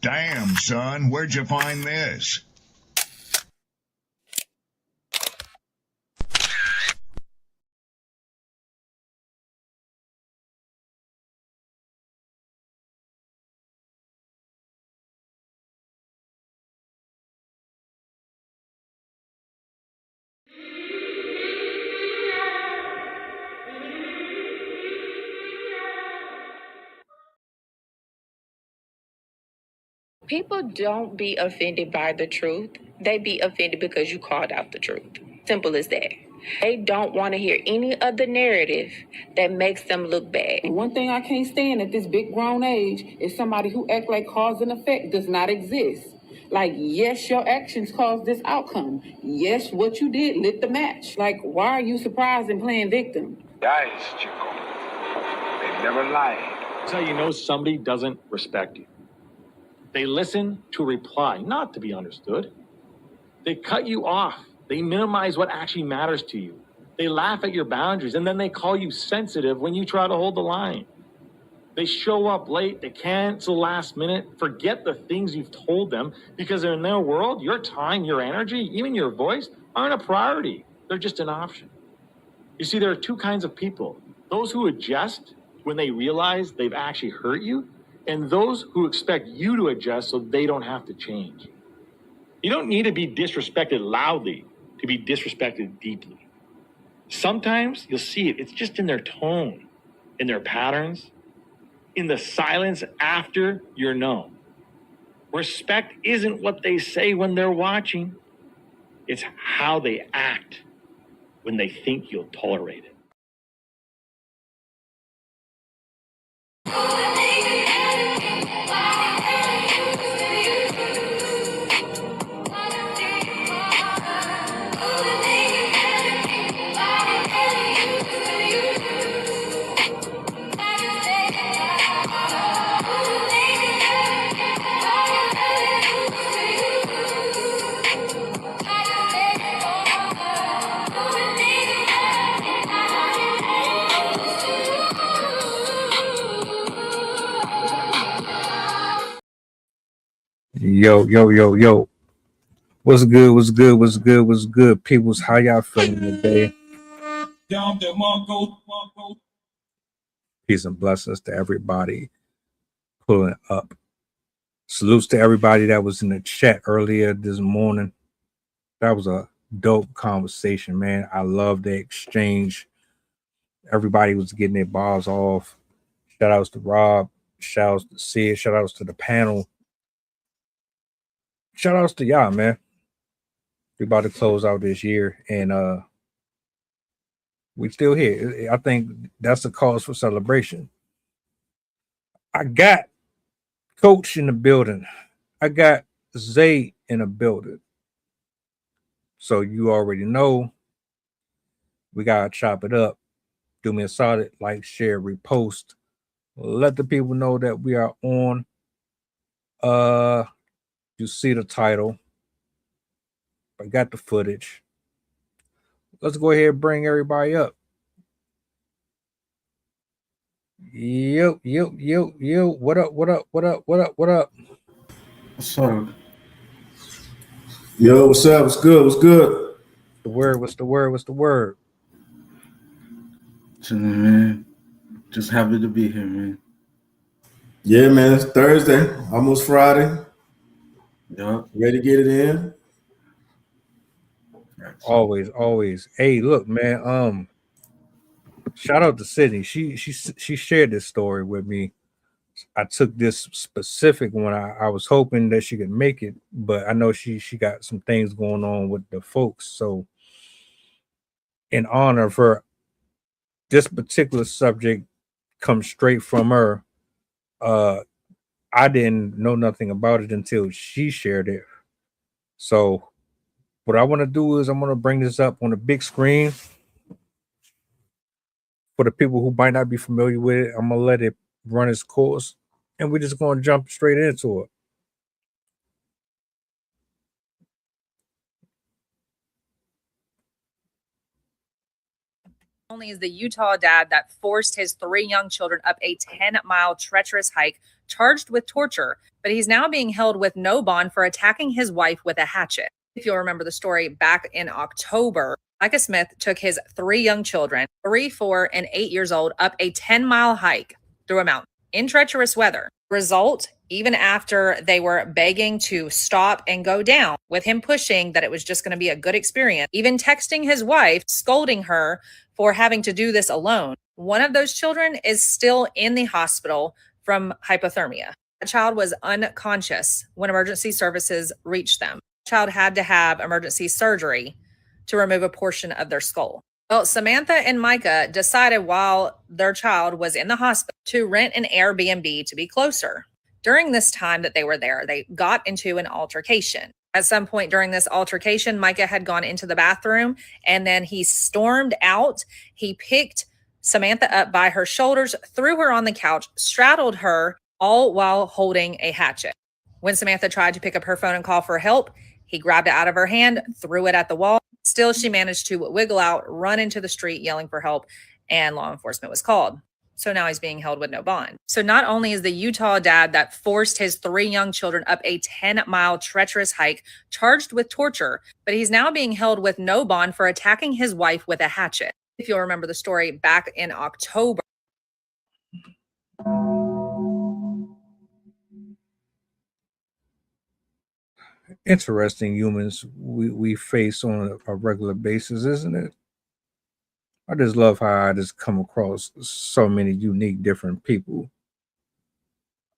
Damn, son, where'd you find this? People don't be offended by the truth. They be offended because you called out the truth. Simple as that. They don't want to hear any other narrative that makes them look bad. One thing I can't stand at this big grown age is somebody who act like cause and effect does not exist. Like, yes, your actions caused this outcome. Yes, what you did lit the match. Like, why are you surprised and playing victim? Guys, Chico, they never lied. That's how you know somebody doesn't respect you. They listen to reply, not to be understood. They cut you off. They minimize what actually matters to you. They laugh at your boundaries, and then they call you sensitive when you try to hold the line. They show up late. They cancel last minute, forget the things you've told them, because in their world, your time, your energy, even your voice aren't a priority. They're just an option. You see, there are two kinds of people. Those who adjust when they realize they've actually hurt you, and those who expect you to adjust so they don't have to change. You don't need to be disrespected loudly to be disrespected deeply. Sometimes you'll see it. It's just in their tone, in their patterns, in the silence after you're known. Respect isn't what they say when they're watching. It's how they act when they think you'll tolerate it. Yo. What's good? What's good? What's good? What's good? Peoples, how y'all feeling today? Peace and blessings to everybody pulling up. Salutes to everybody that was in the chat earlier this morning. That was a dope conversation, man. I love the exchange. Everybody was getting their bars off. Shout outs to Rob. Shout outs to Sid. Shout outs to the panel. Shout outs to y'all, man. We're about to close out this year, and we still here. I think that's a cause for celebration. I got Coach in the building. I got Zay in the building. So you already know we gotta chop it up. Do me a solid, like, share, repost. Let the people know that we are on. You see the title. I got the footage. Let's go ahead and bring everybody up. Yo. What up? What's up? Yo, what's up? What's good? What's good? What's the word? Chilling, man. Just happy to be here, man. Yeah, man. It's Thursday, almost Friday. Yup. Ready to get it in? Always. Hey, look, man. Shout out to Sydney. She shared this story with me. I took this specific one. I was hoping that she could make it, but I know she got some things going on with the folks. So, in honor of her, this particular subject comes straight from her. I didn't know nothing about it until she shared it. So, what I want to do is I'm going to bring this up on the big screen for the people who might not be familiar with it. I'm going to let it run its course, and we're just going to jump straight into it. Only is the Utah dad that forced his 3 young children up a 10-mile treacherous hike charged with torture, but he's now being held with no bond for attacking his wife with a hatchet. If you'll remember the story, back in October, Micah Smith took his 3 young children, 3, 4, and 8 years old, up a 10-mile hike through a mountain in treacherous weather. Result, even after they were begging to stop and go down, with him pushing that it was just going to be a good experience, even texting his wife, scolding her for having to do this alone. One of those children is still in the hospital from hypothermia. The child was unconscious when emergency services reached them. The child had to have emergency surgery to remove a portion of their skull. Well, Samantha and Micah decided while their child was in the hospital to rent an Airbnb to be closer. During this time that they were there, they got into an altercation. At some point during this altercation, Micah had gone into the bathroom and then he stormed out. He picked Samantha up by her shoulders, threw her on the couch, straddled her, all while holding a hatchet. When Samantha tried to pick up her phone and call for help, he grabbed it out of her hand, threw it at the wall. Still, she managed to wiggle out, run into the street yelling for help, and law enforcement was called. So now he's being held with no bond. So not only is the Utah dad that forced his 3 young children up a 10-mile treacherous hike charged with torture, but he's now being held with no bond for attacking his wife with a hatchet. If you'll remember the story, back in October, Interesting humans we face on a regular basis, isn't it? I just love how I just come across so many unique different people.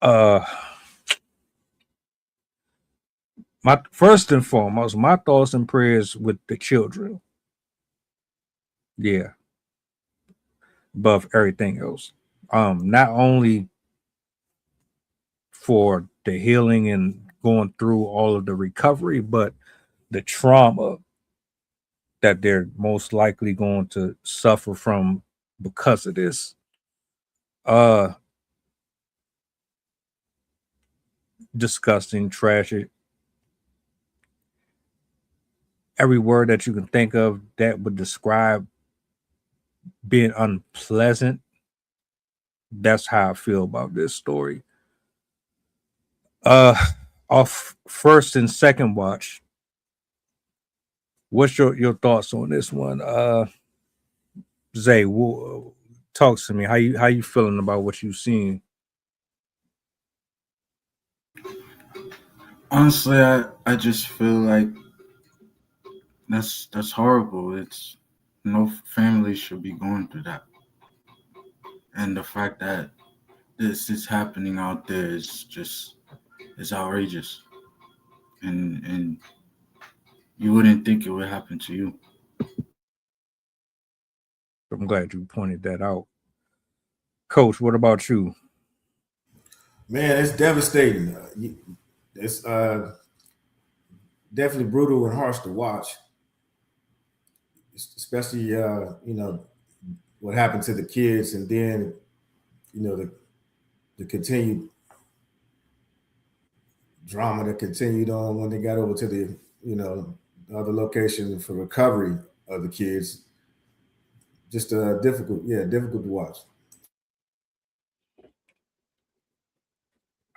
My first and foremost, my thoughts and prayers with the children. Yeah. Above everything else. Not only for the healing and going through all of the recovery, but the trauma that they're most likely going to suffer from because of this. Disgusting, tragic. Every word that you can think of that would describe being unpleasant. That's how I feel about this story. Off first and second watch, what's your thoughts on this one? Zay, talk to me. How you feeling about what you've seen? Honestly, I just feel like that's horrible. It's no family should be going through that. And the fact that this is happening out there is outrageous. And you wouldn't think it would happen to you. I'm glad you pointed that out. Coach, what about you? Man, it's devastating. It's definitely brutal and harsh to watch, especially what happened to the kids, and then the continued drama that continued on when they got over to the other location for recovery of the kids. Just difficult to watch.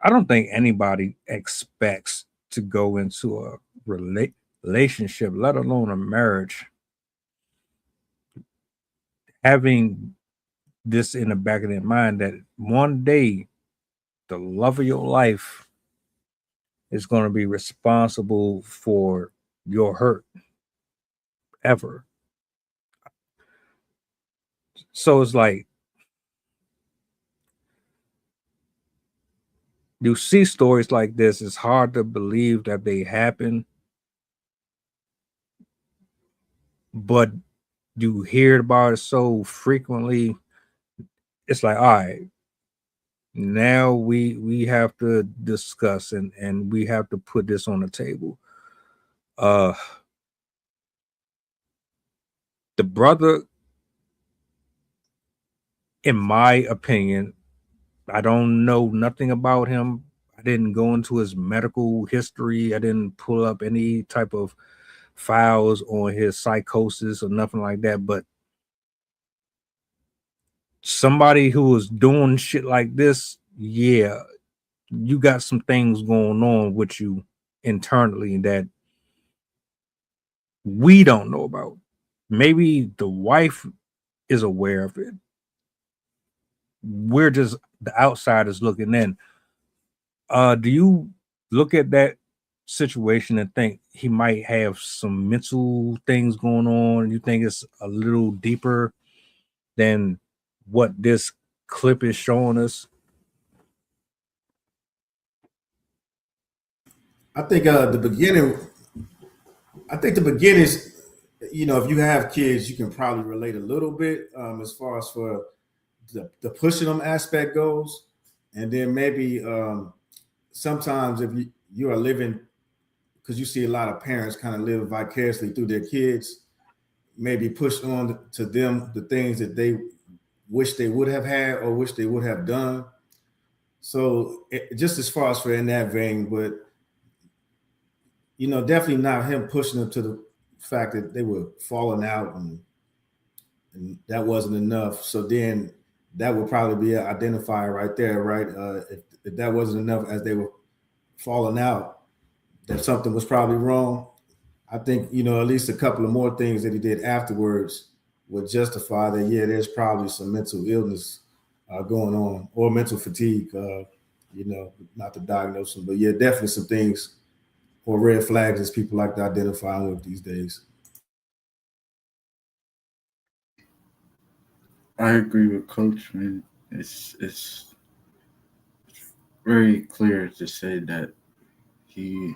I don't think anybody expects to go into a relationship, let alone a marriage, having this in the back of their mind that one day the love of your life is going to be responsible for your hurt ever. So it's like you see stories like this, it's hard to believe that they happen, but you hear about it so frequently. It's like, all right, now we have to discuss and we have to put this on the table. The brother, in my opinion, I don't know nothing about him. I didn't go into his medical history. I didn't pull up any type of files on his psychosis or nothing like that. But somebody who was doing shit like this, yeah, you got some things going on with you internally that we don't know about. Maybe the wife is aware of it. We're just the outsiders looking in. Do you look at that situation and think he might have some mental things going on? You think it's a little deeper than what this clip is showing us? I think the beginning. I think the beginning is, you know, if you have kids, you can probably relate a little bit as far as for the pushing them aspect goes, and then maybe sometimes if you are living, because you see a lot of parents kind of live vicariously through their kids, maybe push on to them the things that they wish they would have had or wish they would have done. So just as far as for in that vein, but you know, definitely not him pushing them to the fact that they were falling out and that wasn't enough. So then that would probably be an identifier right there, right? If that wasn't enough as they were falling out, that something was probably wrong. I think, you know, at least a couple of more things that he did afterwards would justify that, yeah, there's probably some mental illness going on or mental fatigue, you know, not to diagnose them, but yeah, definitely some things or red flags as people like to identify with these days. I agree with Coach, man. It's very clear to say that he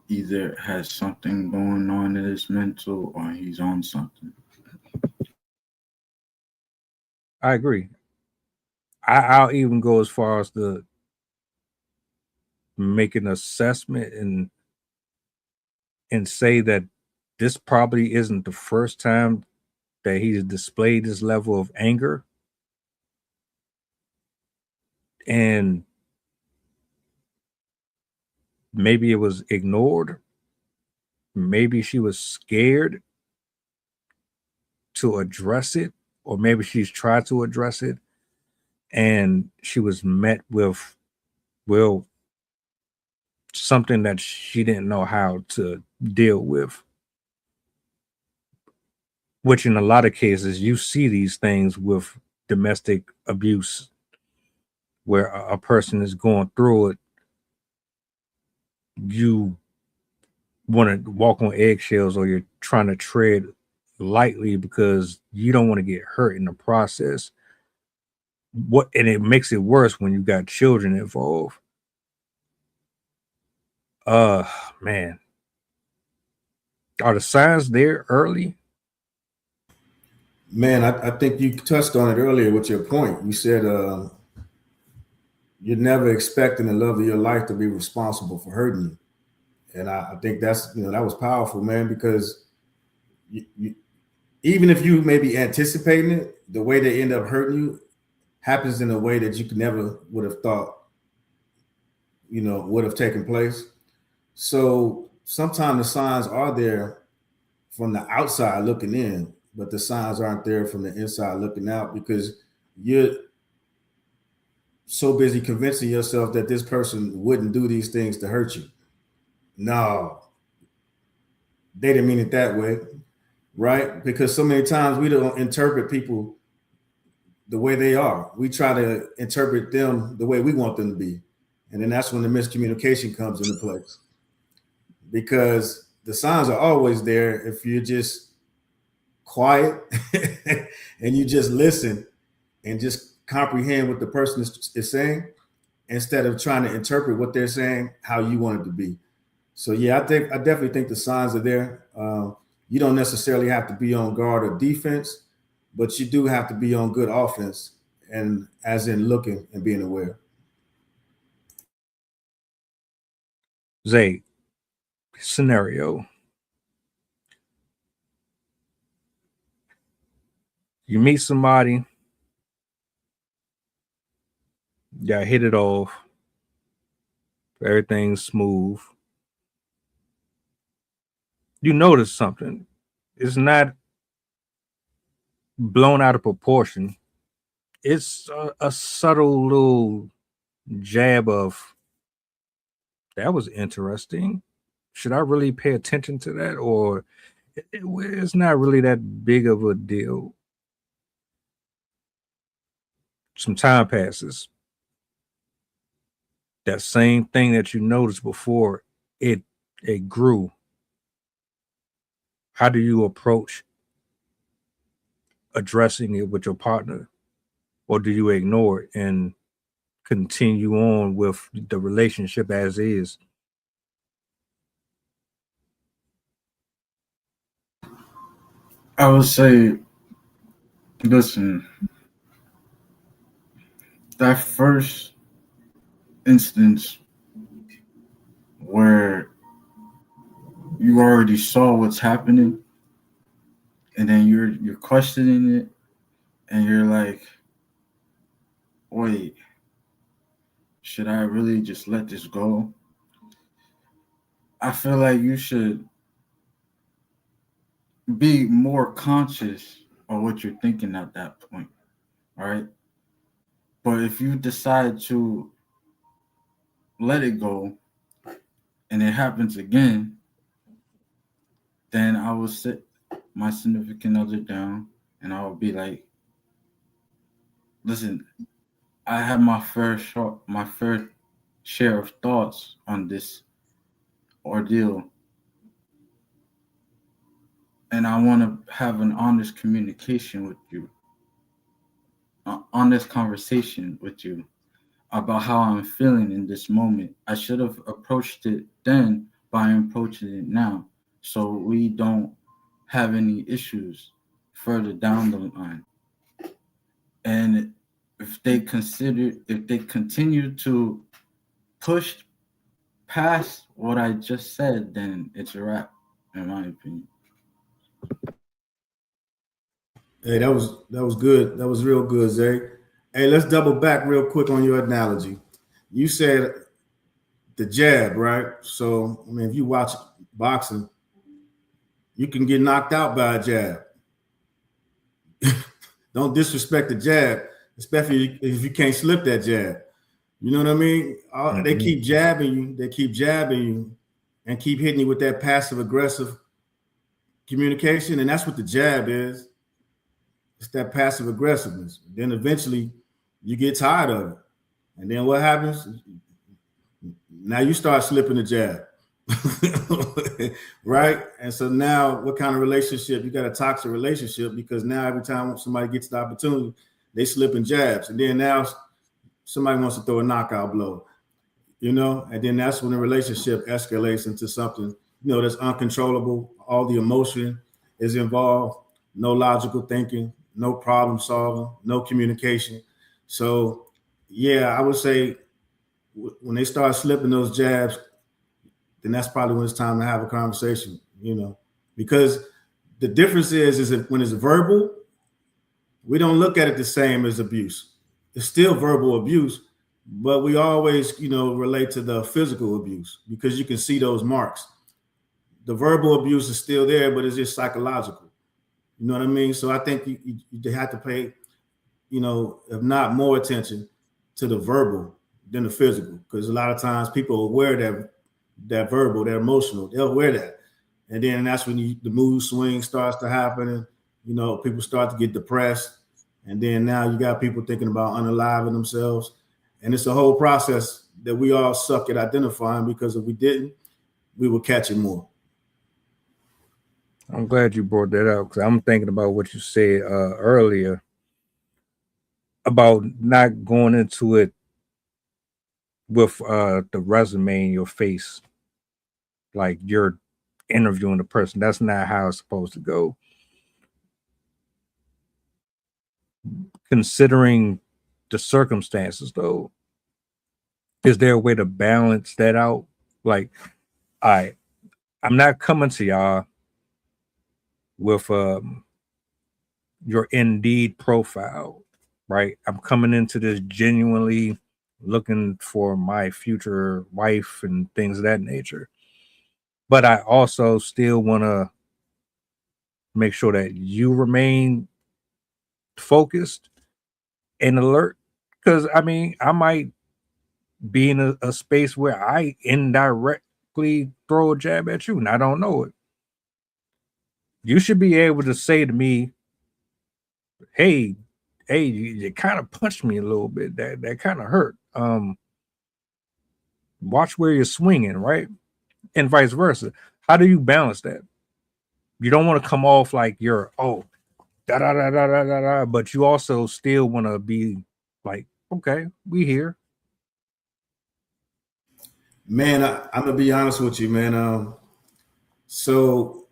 either has something going on in his mental or he's on something. I agree. I'll even go as far as to make an assessment and say that this probably isn't the first time that he's displayed this level of anger. And maybe it was ignored. Maybe she was scared to address it, or maybe she's tried to address it and she was met with, well, something that she didn't know how to deal with. Which in a lot of cases, you see these things with domestic abuse where a person is going through it. You want to walk on eggshells or you're trying to tread lightly because you don't want to get hurt in the process. And it makes it worse when you got children involved. Man. Are the signs there early? Man, I think you touched on it earlier with your point. You said you're never expecting the love of your life to be responsible for hurting you. And I think that's, you know, that was powerful, man, because even if you may be anticipating it, the way they end up hurting you happens in a way that you never would have thought, you know, would have taken place. So sometimes the signs are there from the outside looking in, but the signs aren't there from the inside looking out because you're so busy convincing yourself that this person wouldn't do these things to hurt you. No, they didn't mean it that way, right? Because so many times we don't interpret people the way they are. We try to interpret them the way we want them to be. And then that's when the miscommunication comes into place. Because the signs are always there if you're just quiet and you just listen and just comprehend what the person is saying instead of trying to interpret what they're saying how you want it to be. So yeah, I definitely think the signs are there. You don't necessarily have to be on guard or defense, but you do have to be on good offense, and as in looking and being aware. Zay, scenario. You meet somebody, y'all hit it off, everything's smooth. You notice something. It's not blown out of proportion. It's a subtle little jab of That was interesting. Should I really pay attention to that, or it's not really that big of a deal? Some time passes. That same thing that you noticed before, it grew. How do you approach addressing it with your partner, or do you ignore it and continue on with the relationship as is? I would say, listen, that first instance where you already saw what's happening and then you're questioning it and you're like, wait, should I really just let this go? I feel like you should be more conscious of what you're thinking at that point, right? But if you decide to let it go and it happens again, then I will sit my significant other down and I will be like, listen, I have my fair share of thoughts on this ordeal, and I want to have an honest communication with you, an honest conversation with you about how I'm feeling in this moment. I should have approached it then, but I'm approaching it now, so we don't have any issues further down the line. And if they continue to push past what I just said, then it's a wrap, in my opinion. Hey, that was good. That was real good, Zay. Hey, let's double back real quick on your analogy. You said the jab, right? So, I mean, if you watch boxing, you can get knocked out by a jab. Don't disrespect the jab, especially if you can't slip that jab. You know what I mean? They keep jabbing you, and keep hitting you with that passive aggressive communication, and that's what the jab is. It's that passive aggressiveness. Then eventually you get tired of it. And then what happens? Now you start slipping the jab. Right? And so now what kind of relationship? You got a toxic relationship because now every time somebody gets the opportunity, they slipping jabs. And then now somebody wants to throw a knockout blow, and then that's when the relationship escalates into something, that's uncontrollable. All the emotion is involved, no logical thinking, no problem solving, no communication. So, yeah, I would say when they start slipping those jabs, then that's probably when it's time to have a conversation, because the difference is that when it's verbal, we don't look at it the same as abuse. It's still verbal abuse, but we always, relate to the physical abuse because you can see those marks. The verbal abuse is still there, but it's just psychological. You know what I mean? So I think you have to pay, if not more attention to the verbal than the physical, because a lot of times people are aware that verbal, they're emotional, they'll aware that. And then that's when the mood swing starts to happen, and, people start to get depressed. And then now you got people thinking about unaliving themselves. And it's a whole process that we all suck at identifying, because if we didn't, we would catch it more. I'm glad you brought that up, because I'm thinking about what you said earlier about not going into it with the resume in your face, like you're interviewing the person. That's not how it's supposed to go. Considering the circumstances, though, is there a way to balance that out? Like, I'm not coming to y'all with your Indeed profile, right? I'm coming into this genuinely looking for my future wife and things of that nature. But I also still want to make sure that you remain focused and alert, because I mean, I might be in a space where I indirectly throw a jab at you and I don't know it. You should be able to say to me, hey, you kind of punched me a little bit. That kind of hurt. Watch where you're swinging, right? And vice versa. How do you balance that? You don't want to come off like you're da da da da da da, but you also still want to be like, okay, we here. Man, I'm gonna be honest with you, man. So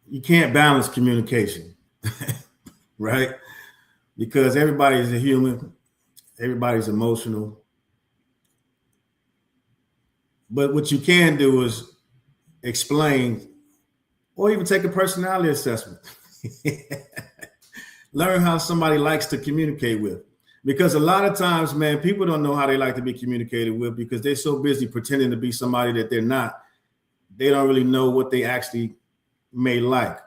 you can't balance communication, right? Because everybody's a human, everybody's emotional. But what you can do is explain or even take a personality assessment. Learn how somebody likes to communicate with. Because a lot of times, man, people don't know how they like to be communicated with because they're so busy pretending to be somebody that they're not. They don't really know what they actually may like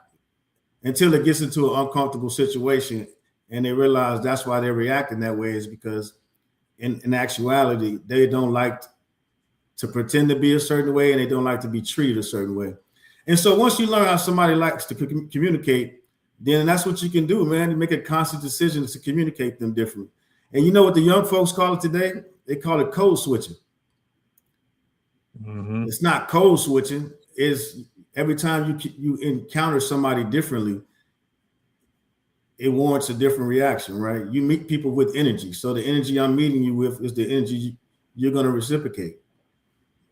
until it gets into an uncomfortable situation and they realize that's why they're reacting that way, is because in actuality, they don't like to pretend to be a certain way and they don't like to be treated a certain way. And so once you learn how somebody likes to communicate, then that's what you can do, man. You make a conscious decision to communicate them differently. And you know what the young folks call it today? They call it code switching. Mm-hmm. It's not code switching. It's every time you encounter somebody differently, it warrants a different reaction, right? You meet people with energy. So the energy I'm meeting you with is the energy you're going to reciprocate.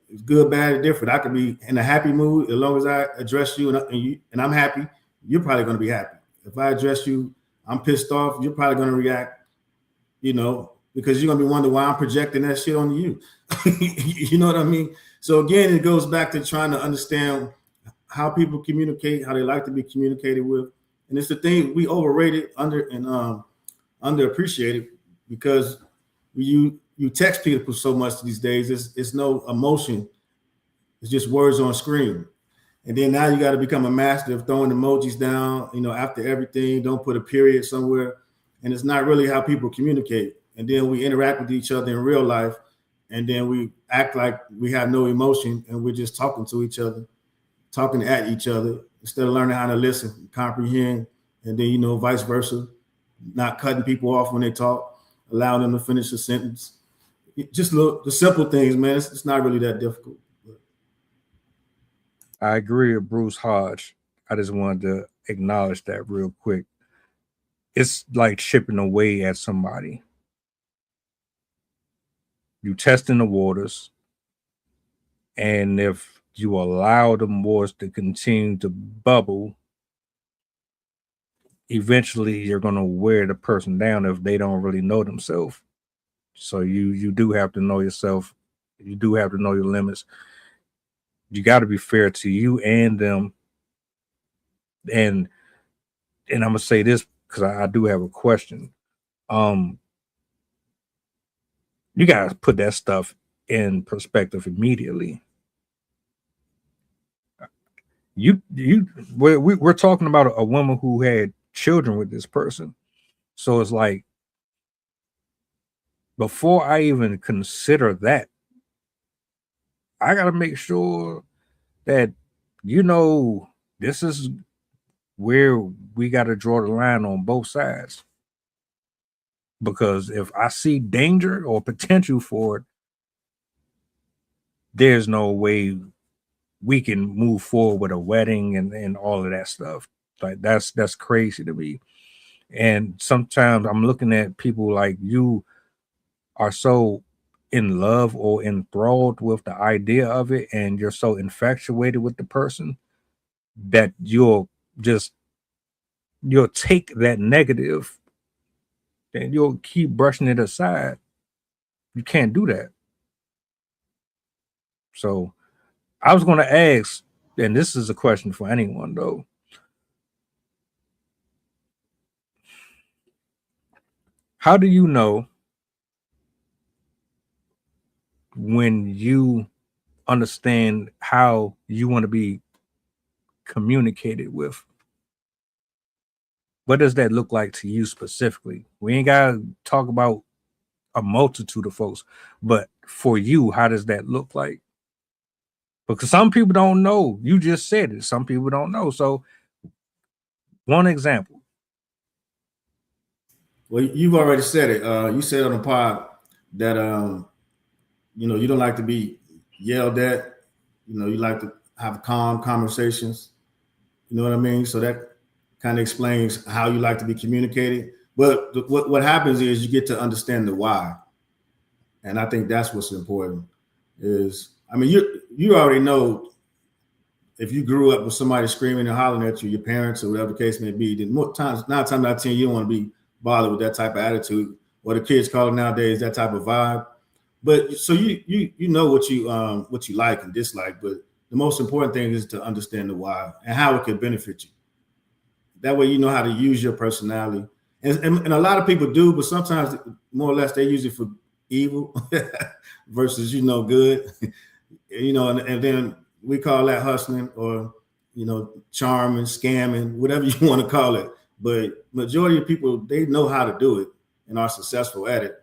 It's good, bad, or different. I could be in a happy mood as long as I address you and I'm happy. You're probably going to be happy. If I address you, I'm pissed off. You're probably going to react, because you're going to be wondering why I'm projecting that shit on you. You know what I mean? So again, it goes back to trying to understand how people communicate, how they like to be communicated with. And it's the thing we overrated, underappreciated, because you text people so much these days. It's no emotion. It's just words on screen. And then now you got to become a master of throwing emojis down, after everything. Don't put a period somewhere. And it's not really how people communicate. And then we interact with each other in real life. And then we act like we have no emotion and we're just talking to each other, talking at each other, instead of learning how to listen, comprehend, and then, vice versa, not cutting people off when they talk, allowing them to finish a sentence. Just the simple things, man. It's not really that difficult. I agree with Bruce Hodge. I just wanted to acknowledge that real quick. It's like chipping away at somebody. You testing the waters, and if you allow the waters to continue to bubble, eventually you're going to wear the person down if they don't really know themselves. So you do have to know yourself. You do have to know your limits. You got to be fair to you and them. And I'm gonna say this because I do have a question. You got to put that stuff in perspective immediately. We're talking about a woman who had children with this person. So it's like, before I even consider that, I got to make sure that, this is where we got to draw the line on both sides. Because if I see danger or potential for it, there's no way we can move forward with a wedding and all of that stuff. Like that's crazy to me. And sometimes I'm looking at people like you are so in love or enthralled with the idea of it, and you're so infatuated with the person that you'll take that negative and you'll keep brushing it aside. You can't do that. So I was going to ask, and this is a question for anyone though. How do you know when you understand how you want to be communicated with? What does that look like to you specifically? We ain't gotta talk about a multitude of folks, but for you, how does that look like? Because some people don't know. You just said it. Some people don't know. So, one example. Well, you've already said it. You said on the pod that you don't like to be yelled at. You like to have calm conversations. You know what I mean? So that kind of explains how you like to be communicated. But what happens is you get to understand the why, and I think that's what's important. You already know if you grew up with somebody screaming and hollering at you, your parents or whatever the case may be. Then more times, 9 times out of 10, you don't want to be bothered with that type of attitude, or the kids call it nowadays that type of vibe. But so you know what you like and dislike, but the most important thing is to understand the why and how it could benefit you. That way you know how to use your personality. And a lot of people do, but sometimes more or less they use it for evil versus good. And then we call that hustling or charming, scamming, whatever you want to call it. But majority of people, they know how to do it and are successful at it.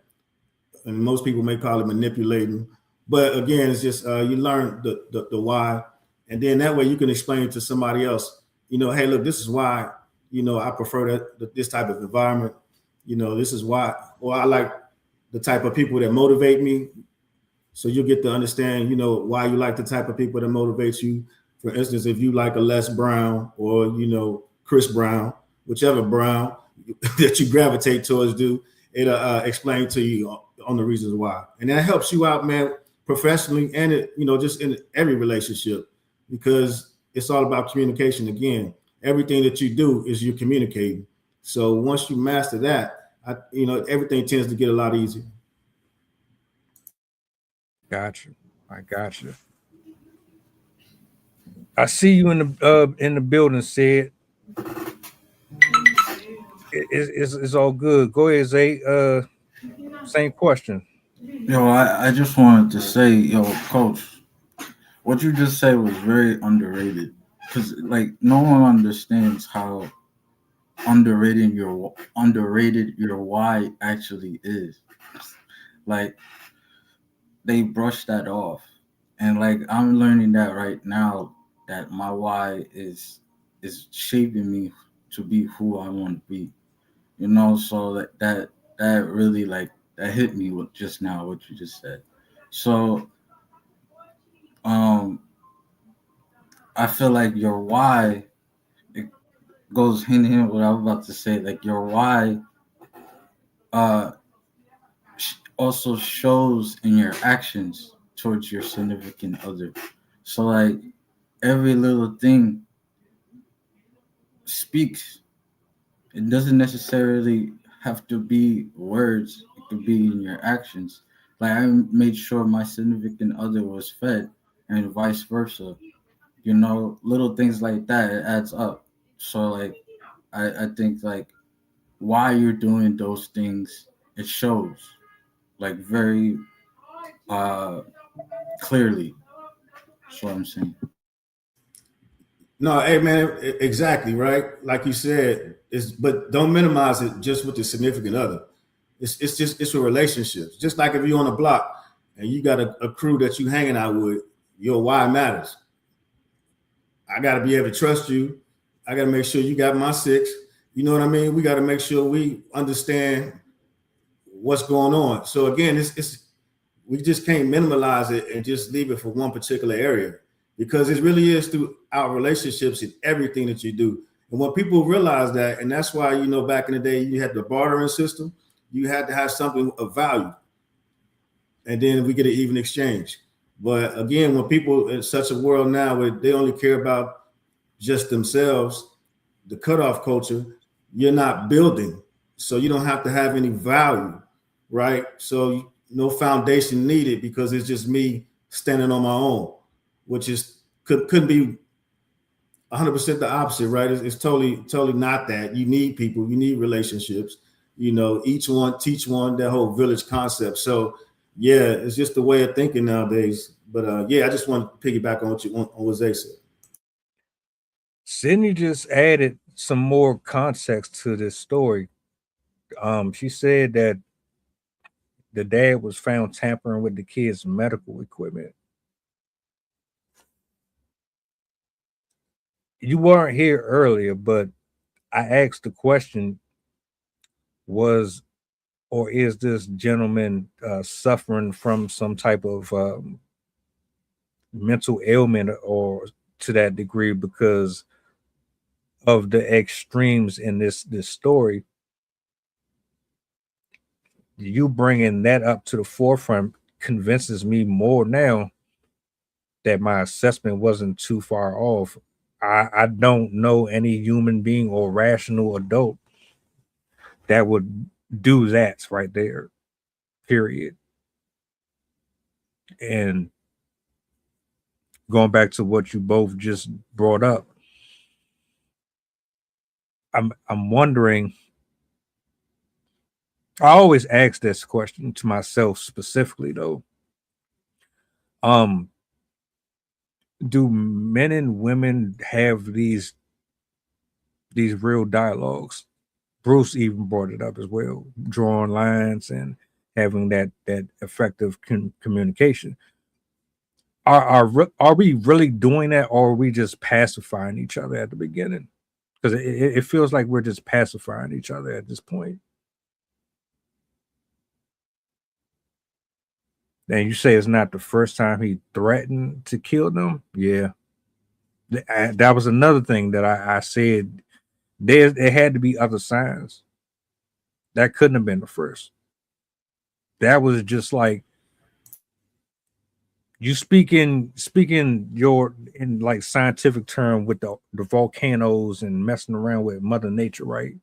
And most people may call it manipulating. But again, it's just you learn the why. And then that way you can explain to somebody else, hey, look, this is why, I prefer this type of environment. This is why, or I like the type of people that motivate me. So you get to understand, why you like the type of people that motivate you. For instance, if you like a Les Brown or, Chris Brown, whichever Brown that you gravitate towards, it'll explain to you on the reasons why. And that helps you out, man, professionally and, just in every relationship, because it's all about communication. Again, everything that you do is you're communicating. So once you master that, everything tends to get a lot easier. Got you. I got you. I see you in the building, Sid. It's all good. Go ahead, Zay. Same question. Yo, I just wanted to say, Coach, what you just said was very underrated. Because no one understands how underrated your why actually is. They brush that off, and I'm learning that right now, that my why is shaping me to be who I want to be. So that really that hit me with just now what you just said. So I feel like your why, it goes hand in hand with what I was about to say. Your why also shows in your actions towards your significant other. So every little thing speaks. It doesn't necessarily have to be words. It could be in your actions. I made sure my significant other was fed and vice versa. Little things like that, it adds up. So I think why you're doing those things, it shows very clearly. That's what I'm saying. No, hey man, exactly right. Like you said, but don't minimize it just with the significant other. It's a relationship. Just like if you're on a block and you got a crew that you hanging out with, your why matters. I got to be able to trust you. I got to make sure you got my six. You know what I mean? We got to make sure we understand what's going on. So again, we just can't minimize it and just leave it for one particular area, because it really is through our relationships in everything that you do. And when people realize that, and that's why, back in the day, you had the bartering system, you had to have something of value. And then we get an even exchange. But again, when people in such a world now where they only care about just themselves, the cutoff culture, you're not building. So you don't have to have any value, right? So no foundation needed, because it's just me standing on my own, which couldn't be 100% the opposite, right? It's totally not that. You need people, you need relationships, each one teach one, that whole village concept. So yeah, it's just the way of thinking nowadays. But I just want to piggyback on what Zay said. Sydney just added some more context to this story. She said that the dad was found tampering with the kids' medical equipment. You weren't here earlier, but I asked the question, was or is this gentleman suffering from some type of mental ailment or to that degree because of the extremes in this story? You bringing that up to the forefront convinces me more now that my assessment wasn't too far off. I don't know any human being or rational adult that would do that right there, period. And going back to what you both just brought up, I'm wondering. I always ask this question to myself specifically though. Do men and women have these real dialogues? Bruce even brought it up as well, drawing lines and having that effective communication. Are we really doing that, or are we just pacifying each other at the beginning? Because it feels like we're just pacifying each other at this point. And you say it's not the first time he threatened to kill them. Yeah, that was another thing that I said. There had to be other signs. That couldn't have been the first. That was just like you speaking your in like scientific term with the volcanoes and messing around with Mother Nature, right?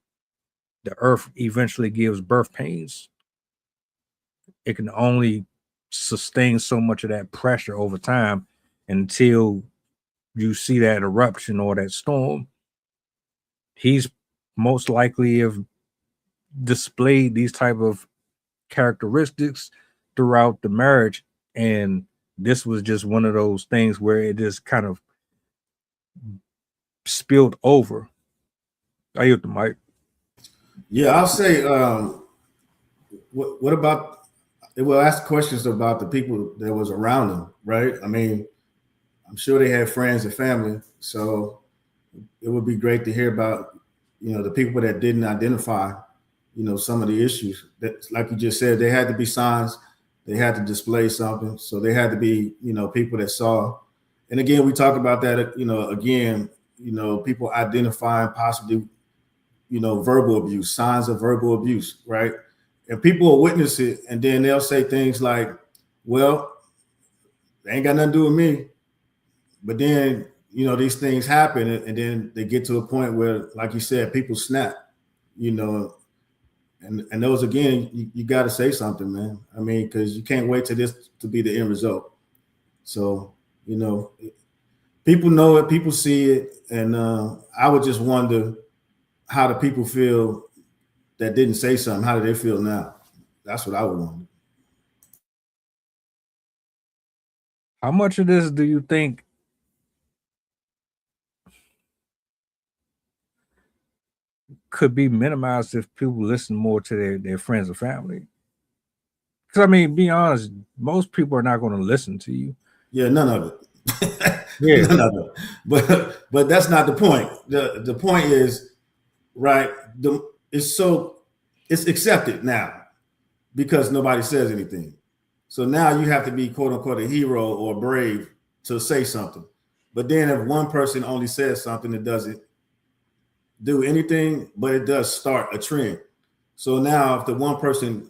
The earth eventually gives birth pains. It can only sustain so much of that pressure over time until you see that eruption or that storm. He's most likely have displayed these type of characteristics throughout the marriage, and this was just one of those things where it just kind of spilled over. I yield the mic. Yeah, I'll say, what about? It will ask questions about the people that was around them, right? I mean, I'm sure they had friends and family, so it would be great to hear about, the people that didn't identify, some of the issues. That, like you just said, there had to be signs, they had to display something, so they had to be, people that saw. And again, we talk about that, people identifying possibly, verbal abuse, signs of verbal abuse, right? And people will witness it, and then they'll say things like, well, they ain't got nothing to do with me. But then, these things happen, and then they get to a point where, like you said, people snap, and those, again, you got to say something, man. I mean, because you can't wait till this to be the end result. So, people know it, people see it, and I would just wonder how the people feel that didn't say something. How do they feel now? That's what I would wonder. How much of this do you think could be minimized if people listen more to their friends and family? Because I mean, be honest, most people are not going to listen to you. Yeah, none of it. Yeah, none of it. But that's not the point. The point is, right? It's accepted now because nobody says anything. So now you have to be, quote unquote, a hero or brave to say something. But then if one person only says something, it doesn't do anything, but it does start a trend. So now if the one person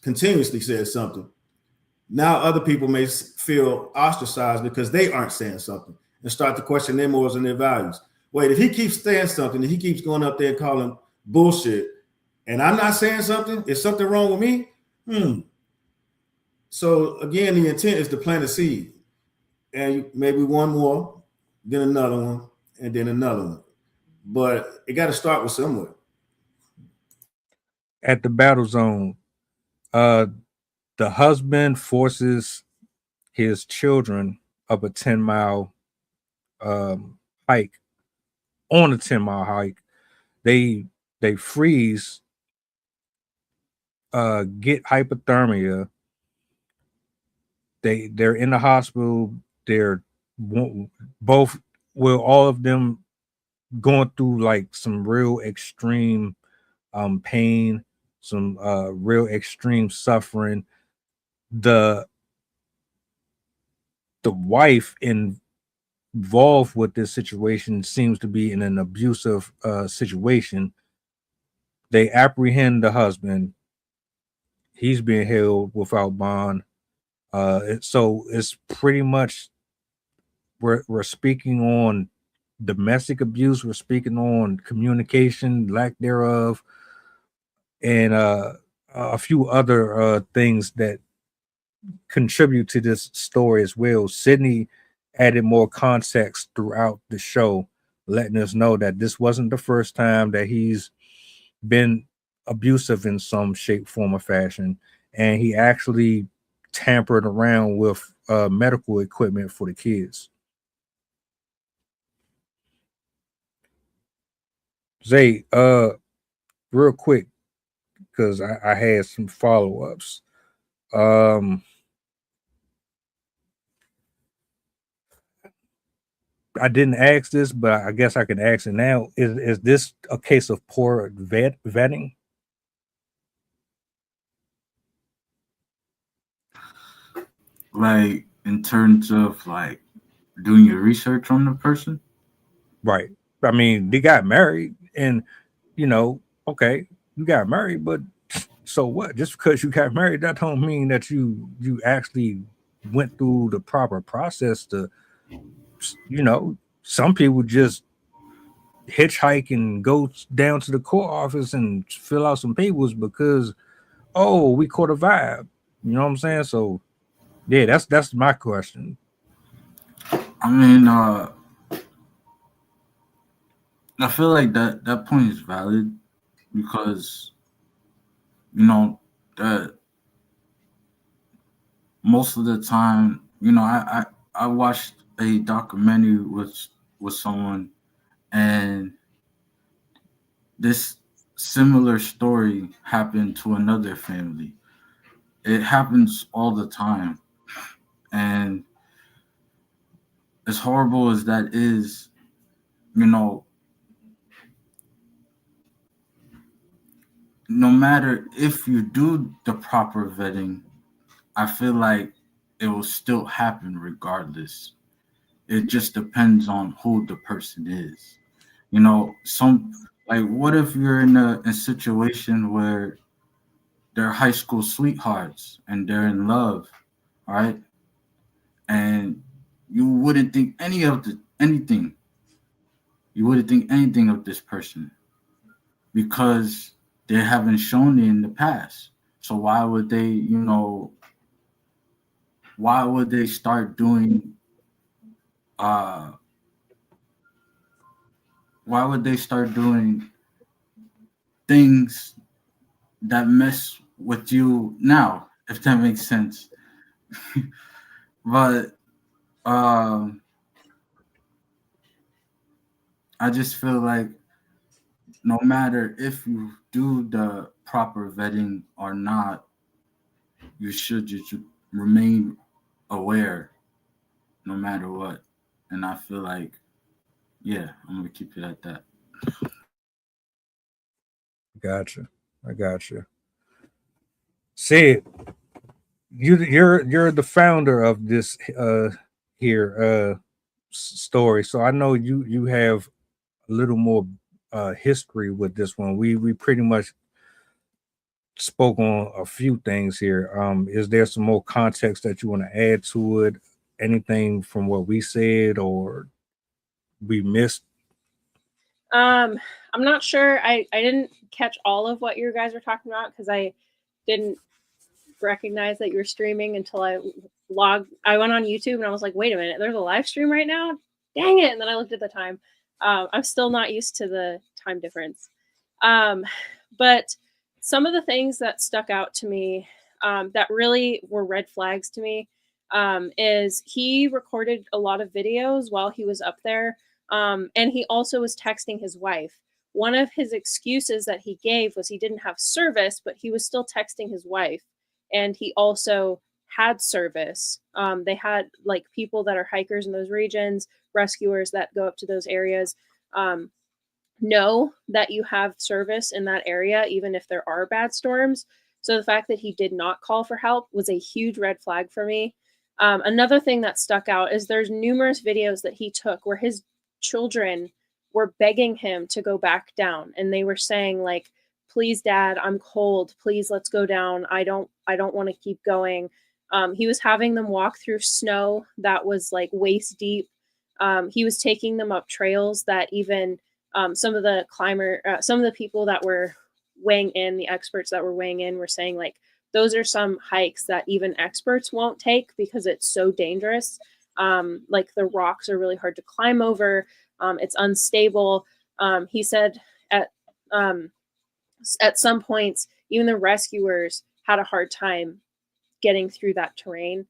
continuously says something, now other people may feel ostracized because they aren't saying something and start to question their morals and their values. Wait, if he keeps saying something and he keeps going up there and calling bullshit, and I'm not saying something, is something wrong with me? So again, the intent is to plant a seed, and maybe one more, then another one, and then another one. But it got to start with somewhere. At the battle zone, the husband forces his children up a 10-mile hike, on a 10-mile hike, they freeze, get hypothermia. They're in the hospital. They're both, well, all of them going through like some real extreme pain, some real extreme suffering. The wife involved with this situation seems to be in an abusive situation. They apprehend the husband. He's being held without bond. So it's pretty much, we're speaking on domestic abuse, we're speaking on communication, lack thereof, and a few other things that contribute to this story as well. Sydney added more context throughout the show, letting us know that this wasn't the first time that he's been abusive in some shape, form, or fashion, and he actually tampered around with medical equipment for the kids. Zay, real quick, because I had some follow-ups. I didn't ask this, but I guess I can ask it now. Is this a case of poor vetting? Like in terms of like doing your research on the person? Right. I mean, they got married, and okay, you got married, but so what? Just because you got married, that don't mean that you actually went through the proper process to, some people just hitchhike and go down to the court office and fill out some papers because, oh, we caught a vibe. You know what I'm saying? So yeah, that's my question. I mean, I feel like that point is valid because that most of the time, I watched a documentary with someone, and this similar story happened to another family. It happens all the time, and as horrible as that is, no matter if you do the proper vetting, I feel like it will still happen regardless. It just depends on who the person is. What if you're in a situation where they're high school sweethearts and they're in love, all right? And you wouldn't think anything. You wouldn't think anything of this person because they haven't shown it in the past. So why would they start doing things that mess with you now, if that makes sense? But I just feel like no matter if you do the proper vetting or not, you should just remain aware no matter what. And I feel like, yeah, I'm going to keep it at that. I gotcha. Sid, you're the founder of this story, so I know you have a little more history with this one. We pretty much spoke on a few things here. Is there some more context that you want to add to it? Anything from what we said or we missed? I'm not sure. I didn't catch all of what you guys were talking about because I didn't recognize that you were streaming until I went on YouTube and I was like, wait a minute, there's a live stream right now? Dang it. And then I looked at the time. I'm still not used to the time difference. But some of the things that stuck out to me that really were red flags to me is he recorded a lot of videos while he was up there. And he also was texting his wife one of his excuses that he gave was he didn't have service, but he was still texting his wife, and he also had service. They had like people that are hikers in those regions, rescuers that go up to those areas, know that you have service in that area, even if there are bad storms. So the fact that he did not call for help was a huge red flag for me. Another thing that stuck out is there's numerous videos that he took where his children were begging him to go back down, and they were saying like, please dad, I'm cold, please let's go down, I don't want to keep going. He was having them walk through snow that was like waist deep. He was taking them up trails that even some of the people that were weighing in, the experts that were weighing in, were saying like, those are some hikes that even experts won't take because it's so dangerous. Like the rocks are really hard to climb over. It's unstable. He said at some points, even the rescuers had a hard time getting through that terrain.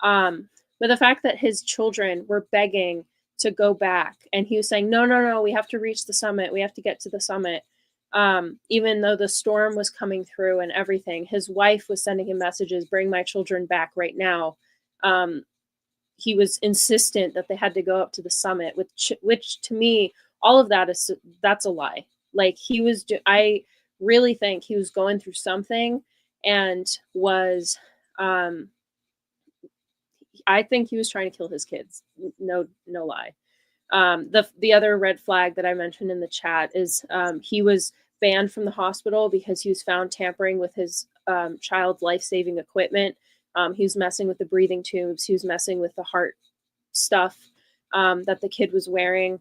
But the fact that his children were begging to go back, and he was saying, no, we have to reach the summit. We have to get to the summit. Even though the storm was coming through and everything, his wife was sending him messages, bring my children back right now. He was insistent that they had to go up to the summit, which to me, all of that's a lie. Like I really think he was going through something and was, I think he was trying to kill his kids. No lie. The other red flag that I mentioned in the chat is he was banned from the hospital because he was found tampering with his child's life-saving equipment. He was messing with the breathing tubes. He was messing with the heart stuff that the kid was wearing.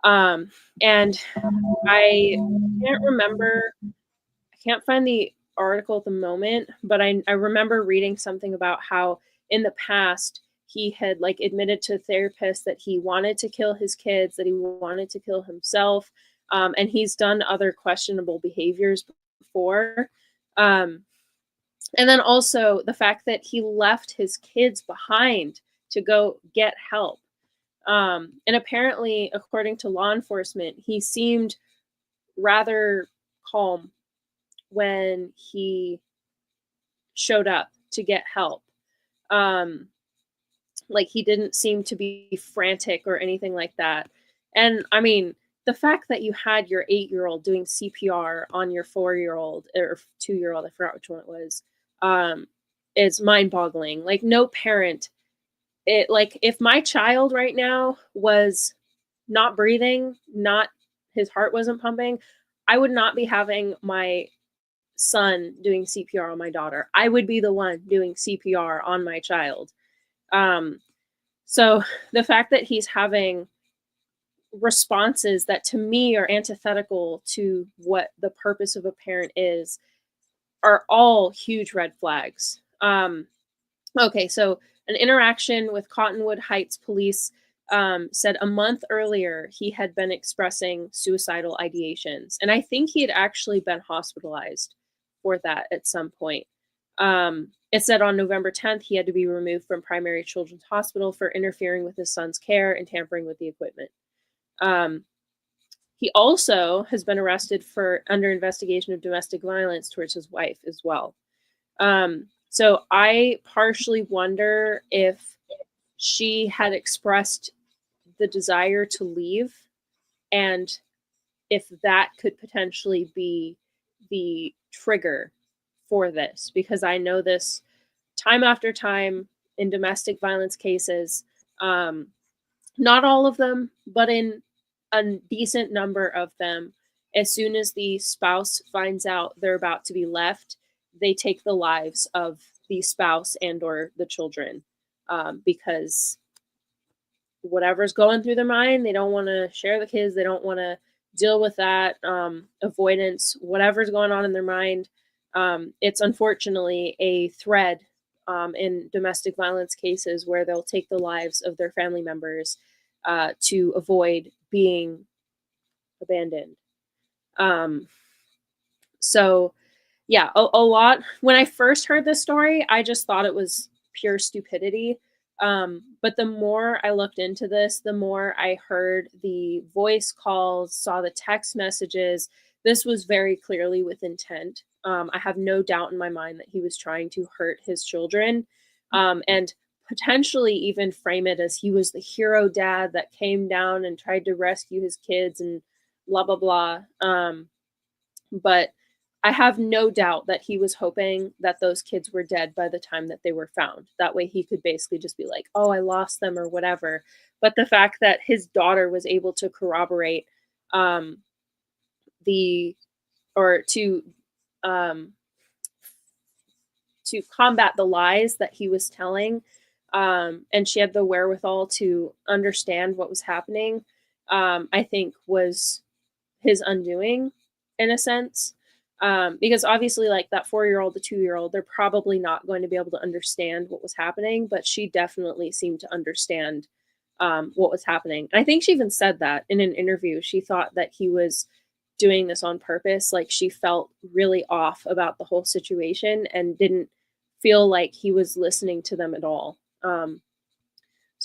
And I can't remember, I can't find the article at the moment, but I remember reading something about how in the past he had like admitted to therapists that he wanted to kill his kids, that he wanted to kill himself. And he's done other questionable behaviors before. And then also the fact that he left his kids behind to go get help. And apparently, according to law enforcement, he seemed rather calm when he showed up to get help. Like he didn't seem to be frantic or anything like that. And I mean, the fact that you had your 8-year-old doing CPR on your 4-year-old or 2-year-old, I forgot which one it was, is mind-boggling. Like no parent, like if my child right now was not breathing, his heart wasn't pumping, I would not be having my son doing CPR on my daughter. I would be the one doing CPR on my child. So the fact that he's having responses that to me are antithetical to what the purpose of a parent is are all huge red flags. Okay, so an interaction with Cottonwood Heights police said a month earlier he had been expressing suicidal ideations. And I think he had actually been hospitalized for that at some point. It said on November 10th, he had to be removed from Primary Children's Hospital for interfering with his son's care and tampering with the equipment. He also has been arrested for under investigation of domestic violence towards his wife as well. So I partially wonder if she had expressed the desire to leave and if that could potentially be the trigger for this, because I know this time after time in domestic violence cases, not all of them, but in a decent number of them, as soon as the spouse finds out they're about to be left, they take the lives of the spouse and or the children, because whatever's going through their mind, they don't want to share the kids, they don't want to deal with that, avoidance, whatever's going on in their mind. It's unfortunately a thread in domestic violence cases where they'll take the lives of their family members to avoid being abandoned. So yeah, a lot. When I first heard this story, I just thought it was pure stupidity. But the more I looked into this, the more I heard the voice calls, saw the text messages. This was very clearly with intent. I have no doubt in my mind that he was trying to hurt his children, and potentially even frame it as he was the hero dad that came down and tried to rescue his kids and blah blah blah. But I have no doubt that he was hoping that those kids were dead by the time that they were found. That way he could basically just be like, oh, I lost them or whatever. But the fact that his daughter was able to corroborate the or to combat the lies that he was telling, and she had the wherewithal to understand what was happening, I think was his undoing in a sense. Because obviously, like that 4-year-old, the 2-year-old, they're probably not going to be able to understand what was happening, but she definitely seemed to understand what was happening. I think she even said that in an interview. She thought that he was doing this on purpose. Like she felt really off about the whole situation and didn't feel like he was listening to them at all. So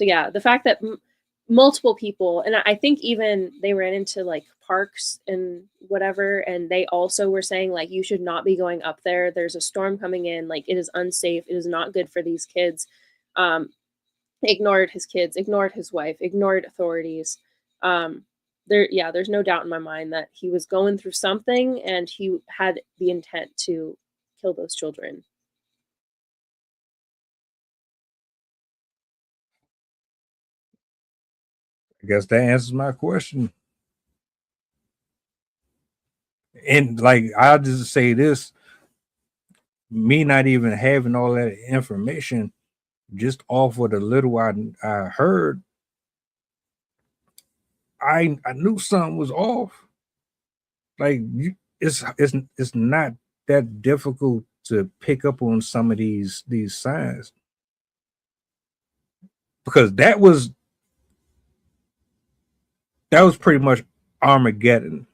yeah, the fact that multiple people, and I think even they ran into like parks and whatever, and they also were saying like, you should not be going up there. There's a storm coming in. Like it is unsafe. It is not good for these kids. Ignored his kids, ignored his wife, ignored authorities. There's no doubt in my mind that he was going through something and he had the intent to kill those children. I guess that answers my question. And like, I'll just say this, me not even having all that information, just off of the little I heard, I knew something was off. Like it's not that difficult to pick up on some of these signs, because that was pretty much Armageddon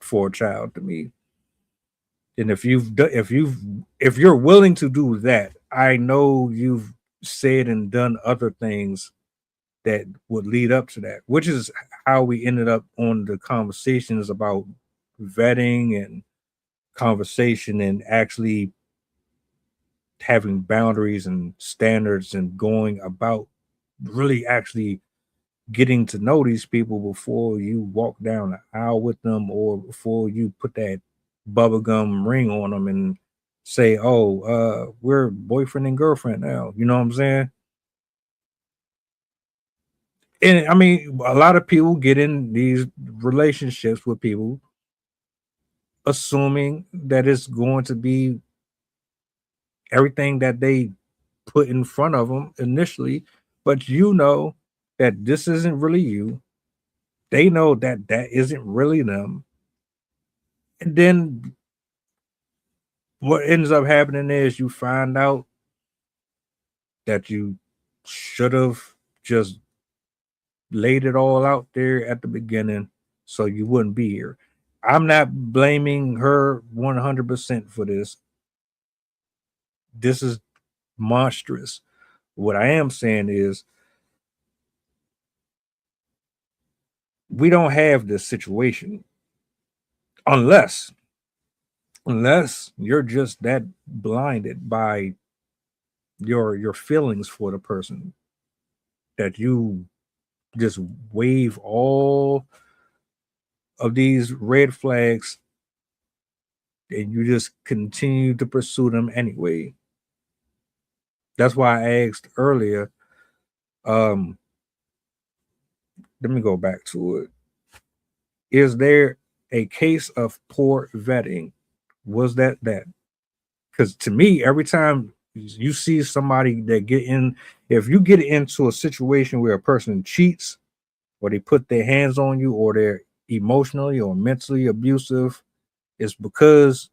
for a child to me. And if you're willing to do that, I know you've said and done other things that would lead up to that, which is how we ended up on the conversations about vetting and conversation and actually having boundaries and standards and going about really actually getting to know these people before you walk down the aisle with them or before you put that bubblegum ring on them and say, oh, we're boyfriend and girlfriend now. You know what I'm saying? And I mean, a lot of people get in these relationships with people assuming that it's going to be everything that they put in front of them initially, but you know that this isn't really you. They know that that isn't really them. And then what ends up happening is you find out that you should have just laid it all out there at the beginning so you wouldn't be here. I'm not blaming her 100% for this. This is monstrous. What I am saying is we don't have this situation unless you're just that blinded by your feelings for the person that you just wave all of these red flags and you just continue to pursue them anyway. That's why I asked earlier. Let me go back to it. Is there a case of poor vetting? Was that? Because to me, every time you see somebody that if you get into a situation where a person cheats or they put their hands on you or they're emotionally or mentally abusive, it's because,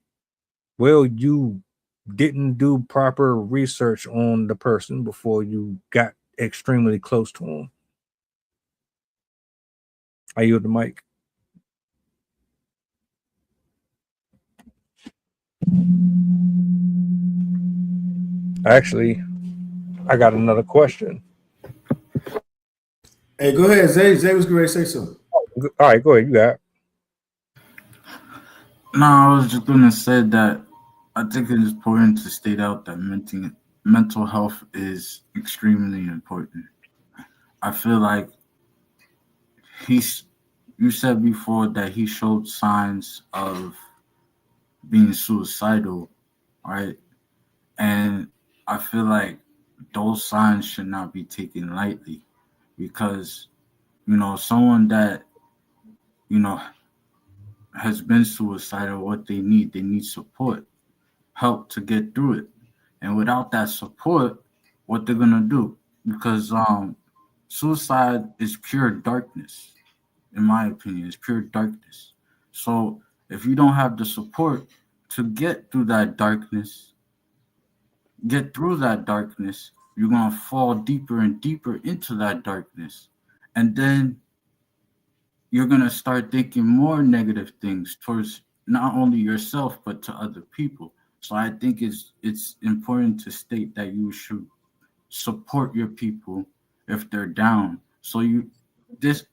well, you didn't do proper research on the person before you got extremely close to them. I yield the mic. Actually, I got another question. Hey, go ahead, Zay. Zay was going to say something. All right, go ahead. You got it. No, I was just gonna say that I think it is important to state out that mental health is extremely important. I feel like you said before that he showed signs of being suicidal, right? And I feel like those signs should not be taken lightly, because, someone that, has been suicidal, what they need support, help to get through it. And without that support, what they're gonna do? Because suicide is pure darkness, in my opinion. It's pure darkness. So if you don't have the support to get through that darkness, you're gonna fall deeper and deeper into that darkness. And then you're going to start thinking more negative things towards not only yourself, but to other people. So I think it's important to state that you should support your people if they're down. So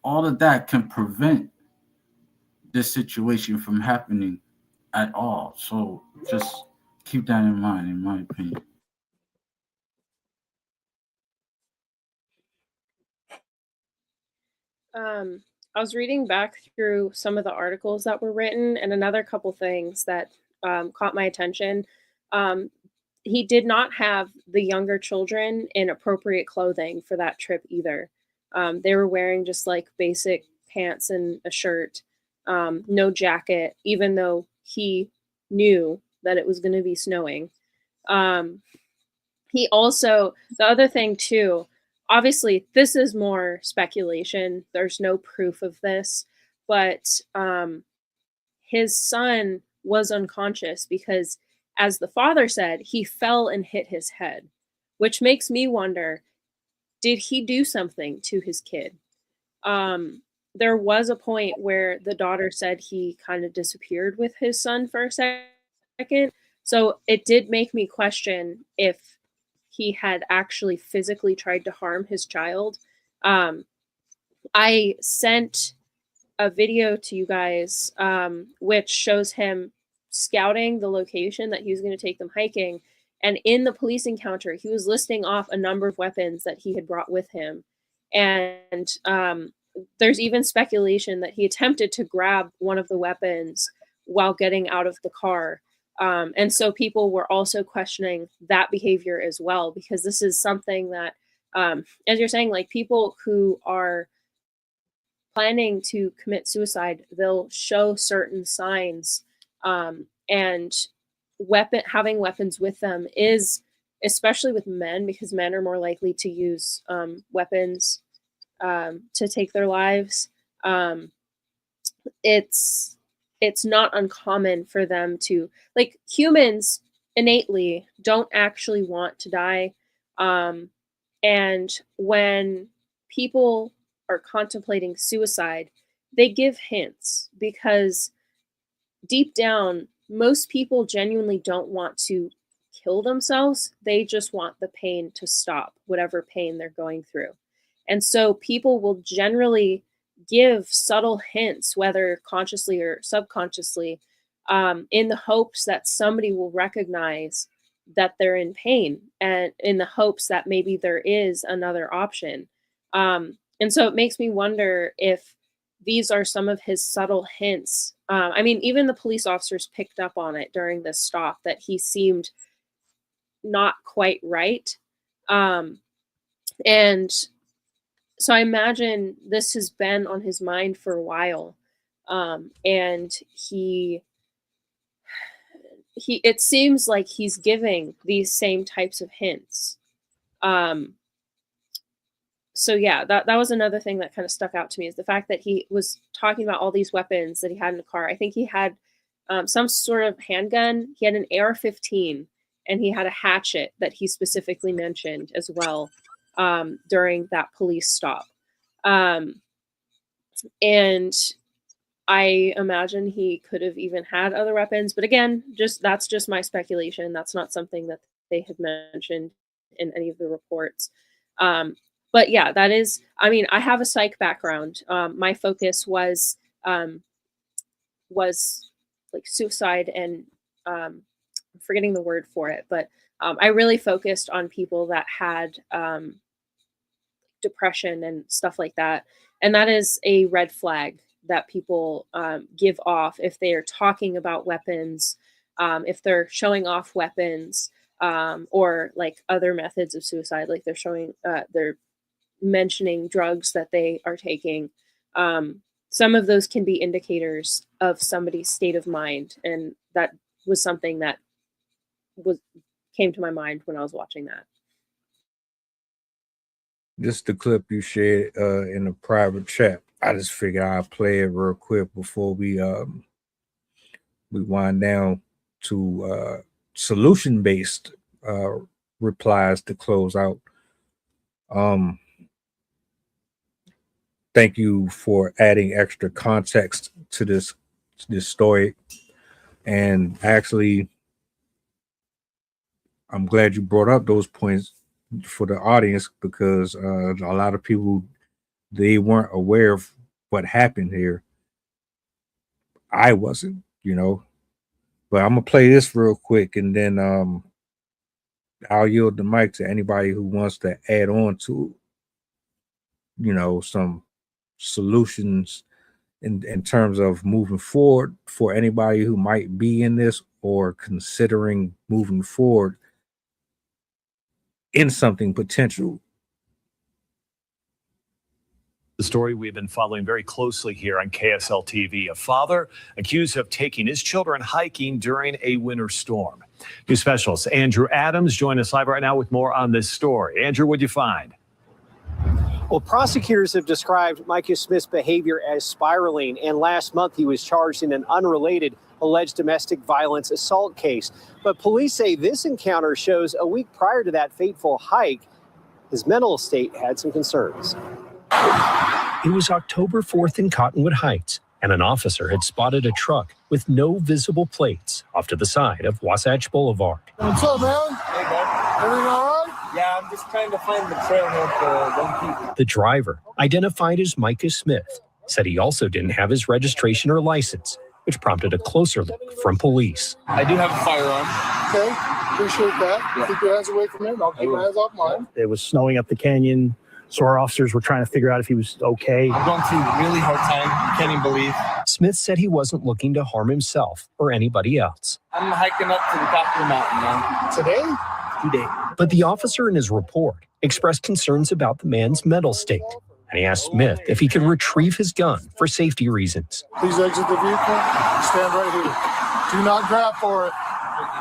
all of that can prevent this situation from happening at all. So just keep that in mind, in my opinion. I was reading back through some of the articles that were written, and another couple things that caught my attention. He did not have the younger children in appropriate clothing for that trip either. They were wearing just like basic pants and a shirt, no jacket, even though he knew that it was going to be snowing. He also, the other thing too, obviously this is more speculation. There's no proof of this, but his son was unconscious because, as the father said, he fell and hit his head, which makes me wonder, did he do something to his kid? There was a point where the daughter said he kind of disappeared with his son for a second. So it did make me question if he had actually physically tried to harm his child. I sent a video to you guys, which shows him scouting the location that he was going to take them hiking. And in the police encounter, he was listing off a number of weapons that he had brought with him. And there's even speculation that he attempted to grab one of the weapons while getting out of the car. And so people were also questioning that behavior as well, because this is something that, as you're saying, like people who are planning to commit suicide, they'll show certain signs, and having weapons with them is, especially with men, because men are more likely to use weapons to take their lives. It's not uncommon for them to, like, humans innately don't actually want to die. And when people are contemplating suicide, they give hints, because deep down, most people genuinely don't want to kill themselves. They just want the pain to stop, whatever pain they're going through. And so people will generally give subtle hints, whether consciously or subconsciously, in the hopes that somebody will recognize that they're in pain, and in the hopes that maybe there is another option. And so it makes me wonder if these are some of his subtle hints. I mean, even the police officers picked up on it during this stop, that he seemed not quite right. And so I imagine this has been on his mind for a while. And it seems like he's giving these same types of hints. So yeah, that was another thing that kind of stuck out to me, is the fact that he was talking about all these weapons that he had in the car. I think he had some sort of handgun. He had an AR-15, and he had a hatchet that he specifically mentioned as well during that police stop. And I imagine he could have even had other weapons, but again, that's just my speculation. That's not something that they had mentioned in any of the reports. But yeah, that is, I mean, I have a psych background. My focus was like suicide and I'm forgetting the word for it, but I really focused on people that had depression and stuff like that. And that is a red flag that people give off if they are talking about weapons, if they're showing off weapons, or like other methods of suicide, like they're mentioning drugs that they are taking. Some of those can be indicators of somebody's state of mind, and that was something that came to my mind when I was watching that. Just the clip you shared in the private chat. I just figured I'll play it real quick before we wind down to solution-based replies to close out. Thank you for adding extra context to this story. And actually, I'm glad you brought up those points for the audience, because a lot of people, they weren't aware of what happened here. I wasn't, but I'm gonna play this real quick, and then I'll yield the mic to anybody who wants to add on to, some solutions in terms of moving forward for anybody who might be in this or considering moving forward in something potential. The story we've been following very closely here on KSL TV. A father accused of taking his children hiking during a winter storm. News specialist Andrew Adams joins us live right now with more on this story. Andrew, what'd you find? Well, prosecutors have described Micah Smith's behavior as spiraling, and last month he was charged in an unrelated alleged domestic violence assault case. But police say this encounter shows a week prior to that fateful hike, his mental state had some concerns. It was October 4th in Cottonwood Heights, and an officer had spotted a truck with no visible plates off to the side of Wasatch Boulevard. What's up, man? Hey, bud. Everything all right? Yeah, I'm just trying to find the trailhead for young people. The driver, identified as Micah Smith, said he also didn't have his registration or license, which prompted a closer look from police. I do have a firearm. Okay, appreciate that. Yeah. Keep your hands away from him. I'll keep my hands off mine. It was snowing up the canyon, so our officers were trying to figure out if he was okay. I'm going through a really hard time. I can't even believe. Smith said he wasn't looking to harm himself or anybody else. I'm hiking up to the top of the mountain, man. Today? Today. But the officer in his report expressed concerns about the man's mental state, and he asked Smith if he could retrieve his gun for safety reasons. Please exit the vehicle. Stand right here. Do not grab for it.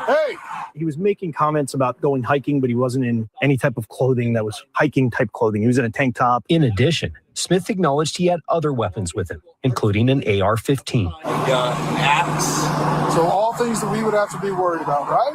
Hey! He was making comments about going hiking, but he wasn't in any type of clothing that was hiking type clothing. He was in a tank top. In addition, Smith acknowledged he had other weapons with him, including an AR-15. Axe. So all things that we would have to be worried about, right?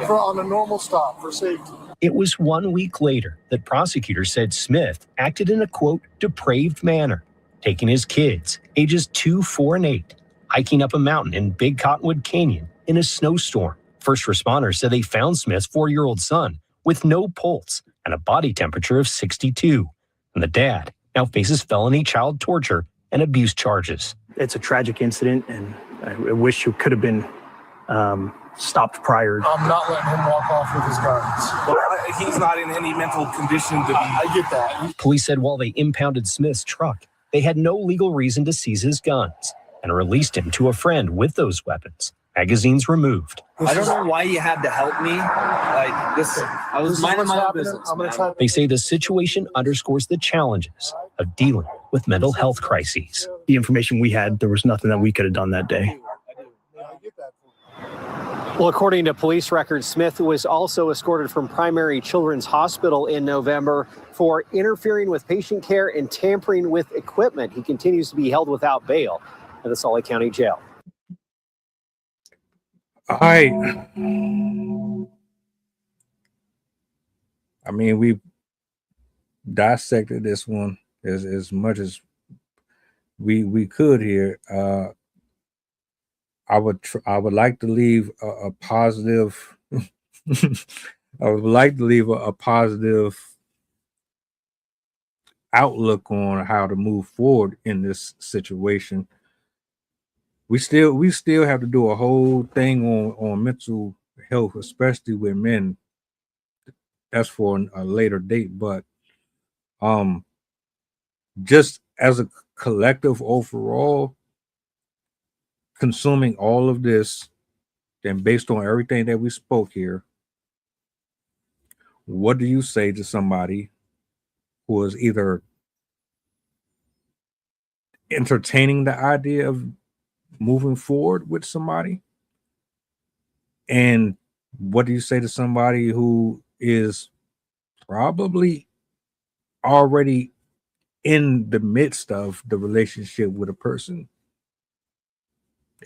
Yeah. On a normal stop for safety. It was 1 week later that prosecutors said Smith acted in a, quote, depraved manner, taking his kids, ages 2, 4, and 8, hiking up a mountain in Big Cottonwood Canyon in a snowstorm. First responders said they found Smith's 4-year-old son with no pulse and a body temperature of 62. And the dad now faces felony child torture and abuse charges. It's a tragic incident, and I wish it could have been stopped prior. I'm not letting him walk off with his guns. Well, he's not in any mental condition to be. I get that. Police said while they impounded Smith's truck, they had no legal reason to seize his guns and released him to a friend with those weapons. Magazines removed. I don't know why you had to help me. Like this, I was minding my own business. They say the situation underscores the challenges of dealing with mental health crises. The information we had, there was nothing that we could have done that day. Well, according to police records, Smith was also escorted from Primary Children's Hospital in November for interfering with patient care and tampering with equipment. He continues to be held without bail at the Salt Lake County Jail. All right. I mean, we dissected this one as much as we could here. I would like to leave a positive I would like to leave a positive outlook on how to move forward in this situation. We still have to do a whole thing on mental health, especially with men. That's for a later date, but just as a collective overall, consuming all of this, and based on everything that we spoke here, what do you say to somebody who is either entertaining the idea of moving forward with somebody, and what do you say to somebody who is probably already in the midst of the relationship with a person,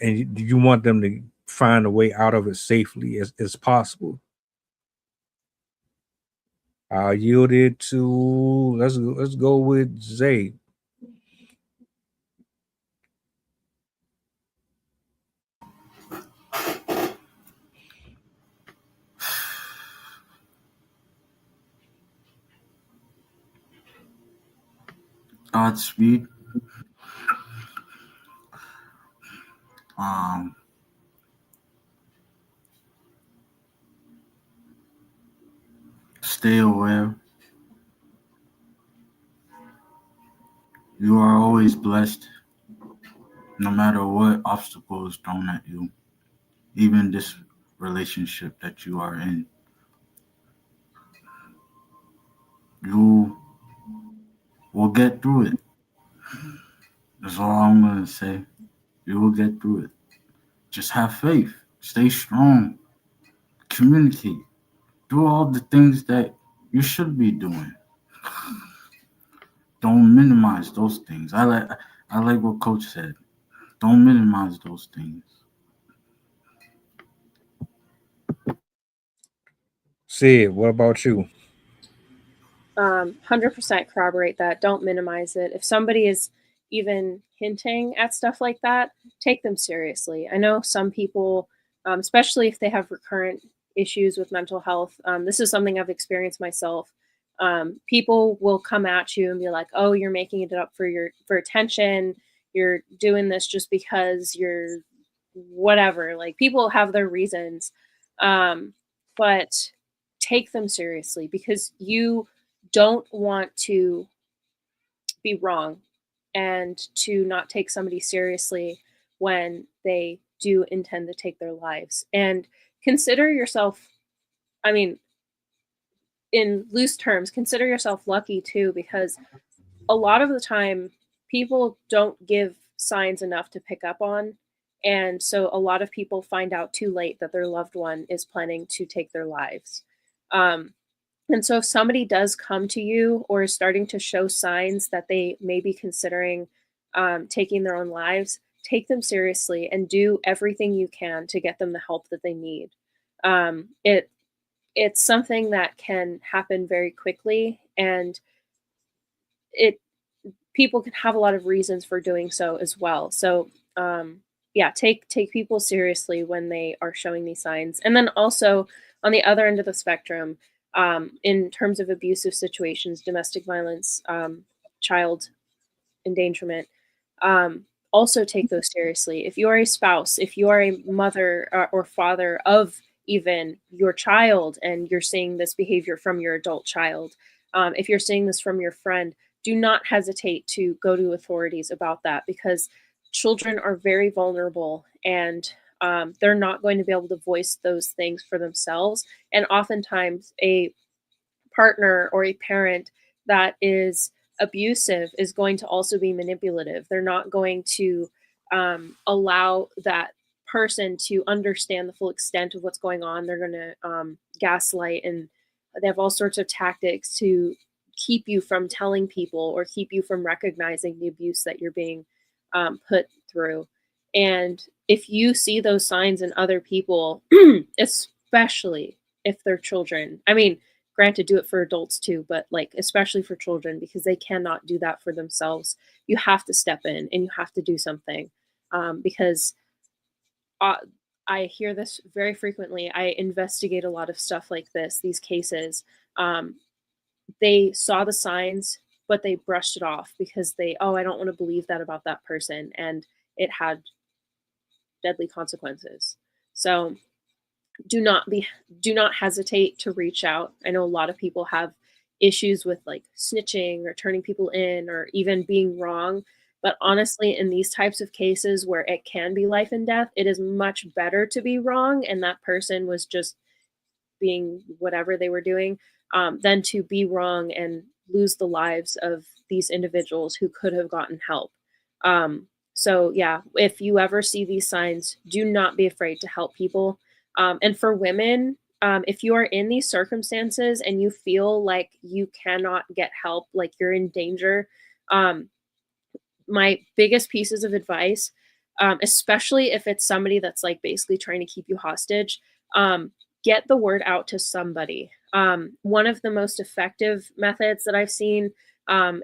and you want them to find a way out of it safely as possible? I'll yield it to let's go with Zay. Godspeed. Stay aware. You are always blessed, no matter what obstacle is thrown at you, even this relationship that you are in. You will get through it. That's all I'm going to say. You will get through it. Just have faith. Stay strong. Communicate. Do all the things that you should be doing. Don't minimize those things. I like what Coach said. Don't minimize those things. Sid, what about you? 100% corroborate that. Don't minimize it. If somebody is even hinting at stuff like that, take them seriously. I know some people, especially if they have recurrent issues with mental health, this is something I've experienced myself. People will come at you and be like, "Oh, you're making it up for attention. You're doing this just because you're whatever." Like, people have their reasons, but take them seriously, because you don't want to be wrong and to not take somebody seriously when they do intend to take their lives. And consider yourself, I mean, in loose terms, consider yourself lucky too, because a lot of the time people don't give signs enough to pick up on. And so a lot of people find out too late that their loved one is planning to take their lives. And so if somebody does come to you or is starting to show signs that they may be considering taking their own lives, take them seriously and do everything you can to get them the help that they need. It's something that can happen very quickly, and people can have a lot of reasons for doing so as well. So yeah, take people seriously when they are showing these signs. And then also on the other end of the spectrum, in terms of abusive situations, domestic violence, child endangerment, also take those seriously. If you are a spouse, if you are a mother or father of even your child, and you're seeing this behavior from your adult child, if you're seeing this from your friend, do not hesitate to go to authorities about that, because children are very vulnerable, and they're not going to be able to voice those things for themselves. And oftentimes a partner or a parent that is abusive is going to also be manipulative. They're not going to allow that person to understand the full extent of what's going on. They're going to gaslight, and they have all sorts of tactics to keep you from telling people or keep you from recognizing the abuse that you're being put through. And if you see those signs in other people, especially if they're children, I mean, granted, do it for adults too, but like, especially for children, because they cannot do that for themselves. You have to step in and you have to do something, because I hear this very frequently. I investigate a lot of stuff like this, these cases. They saw the signs, but they brushed it off because I don't want to believe that about that person. And it had deadly consequences. So do not hesitate to reach out. I know a lot of people have issues with like snitching or turning people in or even being wrong. But honestly, in these types of cases where it can be life and death, it is much better to be wrong and that person was just being whatever they were doing than to be wrong and lose the lives of these individuals who could have gotten help. So yeah, if you ever see these signs, do not be afraid to help people. And for women, if you are in these circumstances and you feel like you cannot get help, like you're in danger, my biggest pieces of advice, especially if it's somebody that's like basically trying to keep you hostage, get the word out to somebody. One of the most effective methods that I've seen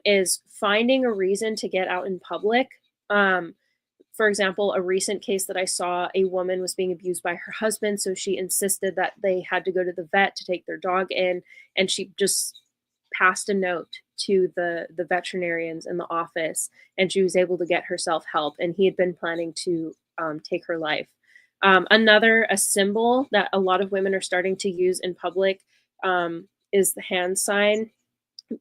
is finding a reason to get out in public. For example, a recent case that I saw, a woman was being abused by her husband, so she insisted that they had to go to the vet to take their dog in, and she just passed a note to the veterinarians in the office, and she was able to get herself help, and he had been planning to take her life. A symbol that a lot of women are starting to use in public is the hand sign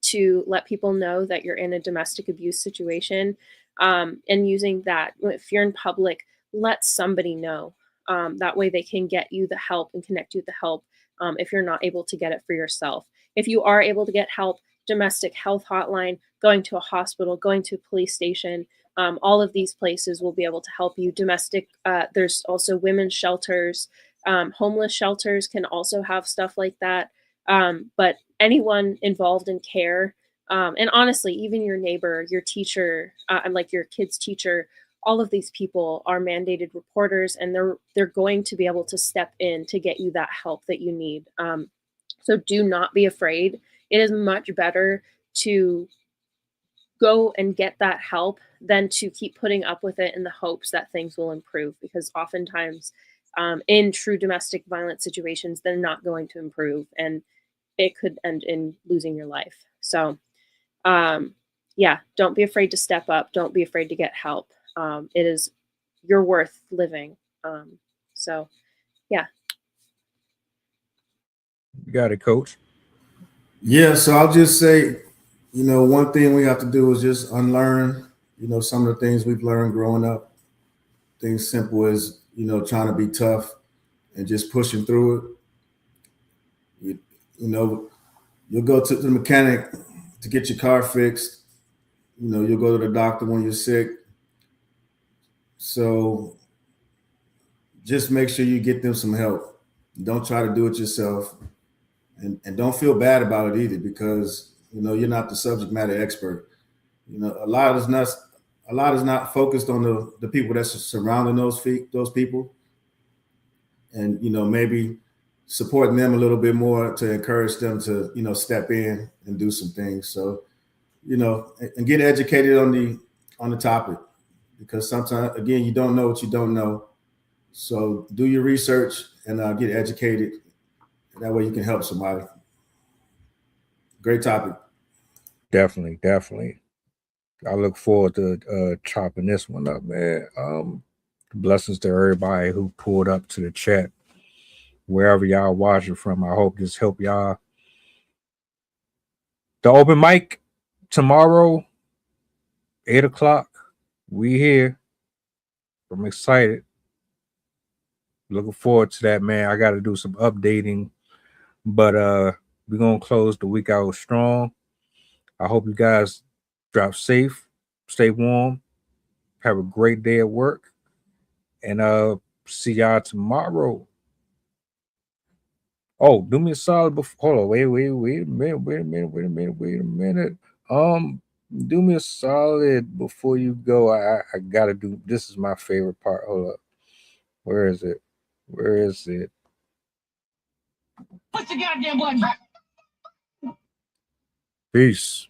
to let people know that you're in a domestic abuse situation. And using that, if you're in public, let somebody know. That way they can get you the help and connect you with the help if you're not able to get it for yourself. If you are able to get help, domestic health hotline, going to a hospital, going to a police station, all of these places will be able to help you. There's also women's shelters, homeless shelters can also have stuff like that. But anyone involved in care, and honestly, even your neighbor, your teacher, and like your kid's teacher, all of these people are mandated reporters, and they're going to be able to step in to get you that help that you need. So do not be afraid. It is much better to go and get that help than to keep putting up with it in the hopes that things will improve, because oftentimes in true domestic violence situations, they're not going to improve, and it could end in losing your life. So yeah, don't be afraid to step up. Don't be afraid to get help. You're worth living. So yeah. You got it, Coach. Yeah, so I'll just say, one thing we have to do is just unlearn, some of the things we've learned growing up. Things simple as, trying to be tough and just pushing through it. You'll go to the mechanic to get your car fixed. You'll go to the doctor when you're sick. So just make sure you get them some help. Don't try to do it yourself. And don't feel bad about it either, because you're not the subject matter expert. A lot is not focused on the people that's surrounding those people, and maybe supporting them a little bit more to encourage them to step in and do some things. So and get educated on the topic, because sometimes, again, you don't know what you don't know. So do your research and get educated. That way you can help somebody. Great topic. Definitely. I look forward to chopping this one up, man. Blessings to everybody who pulled up to the chat, wherever y'all watching from. I hope this helped y'all. The open mic tomorrow, 8:00. We here. I'm excited. Looking forward to that, man. I got to do some updating. But we're going to close the week out strong. I hope you guys drop safe, stay warm, have a great day at work, and see y'all tomorrow. Oh, do me a solid before. Hold on, wait a minute. Do me a solid before you go. I got to do, this is my favorite part. Hold up. Where is it? What's the goddamn button? Peace.